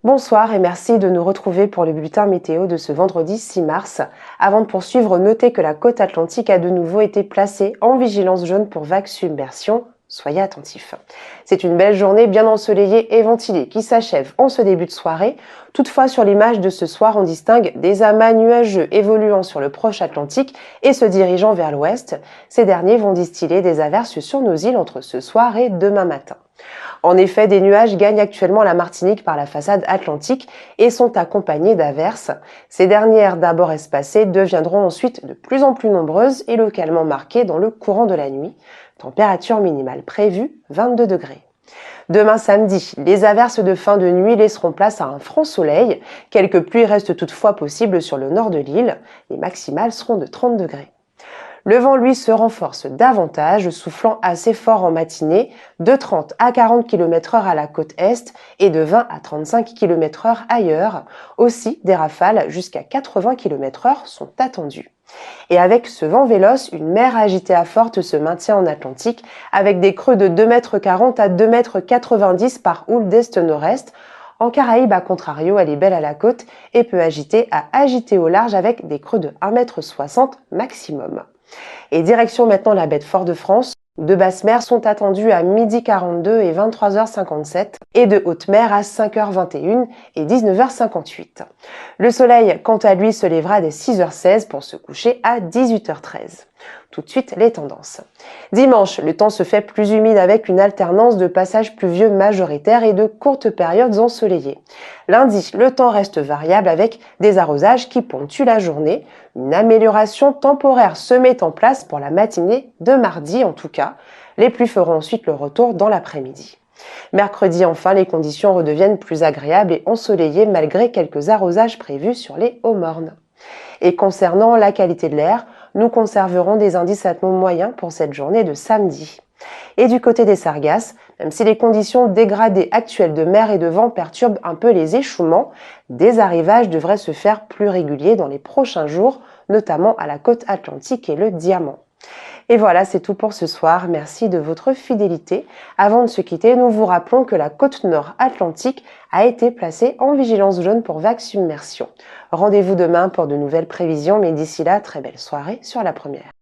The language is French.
Bonsoir et merci de nous retrouver pour le bulletin météo de ce vendredi 6 mars. Avant de poursuivre, notez que la côte atlantique a de nouveau été placée en vigilance jaune pour vagues submersion. Soyez attentifs. C'est une belle journée bien ensoleillée et ventilée qui s'achève en ce début de soirée. Toutefois, sur l'image de ce soir, on distingue des amas nuageux évoluant sur le proche Atlantique et se dirigeant vers l'ouest. Ces derniers vont distiller des averses sur nos îles entre ce soir et demain matin. En effet, des nuages gagnent actuellement la Martinique par la façade atlantique et sont accompagnés d'averses. Ces dernières, d'abord espacées, deviendront ensuite de plus en plus nombreuses et localement marquées dans le courant de la nuit. Température minimale prévue, 22 degrés. Demain samedi, les averses de fin de nuit laisseront place à un franc soleil. Quelques pluies restent toutefois possibles sur le nord de l'île. Les maximales seront de 30 degrés. Le vent, lui, se renforce davantage, soufflant assez fort en matinée, de 30 à 40 km/h à la côte est et de 20 à 35 km/h ailleurs. Aussi, des rafales jusqu'à 80 km/h sont attendues. Et avec ce vent véloce, une mer agitée à forte se maintient en Atlantique, avec des creux de 2,40 m à 2,90 m par houle d'est-nord-est. En Caraïbes, à contrario, elle est belle à la côte et peut agiter à agiter au large avec des creux de 1,60 m maximum. Et direction maintenant la baie de Fort-de-France. De basse mer sont attendues à 12h42 et 23h57 et de haute mer à 5h21 et 19h58. Le soleil, quant à lui, se lèvera dès 6h16 pour se coucher à 18h13. Tout de suite, les tendances. Dimanche, le temps se fait plus humide avec une alternance de passages pluvieux majoritaires et de courtes périodes ensoleillées. Lundi, le temps reste variable avec des arrosages qui ponctuent la journée. Une amélioration temporaire se met en place pour la matinée de mardi en tout cas. Les pluies feront ensuite le retour dans l'après-midi. Mercredi, enfin, les conditions redeviennent plus agréables et ensoleillées malgré quelques arrosages prévus sur les Hauts-Mornes. Et concernant la qualité de l'air, nous conserverons des indices atmo moyens pour cette journée de samedi. Et du côté des sargasses, même si les conditions dégradées actuelles de mer et de vent perturbent un peu les échouements, des arrivages devraient se faire plus réguliers dans les prochains jours, notamment à la côte atlantique et le Diamant. Et voilà, c'est tout pour ce soir. Merci de votre fidélité. Avant de se quitter, nous vous rappelons que la côte nord atlantique a été placée en vigilance jaune pour vagues submersion. Rendez-vous demain pour de nouvelles prévisions, mais d'ici là, très belle soirée sur La Première.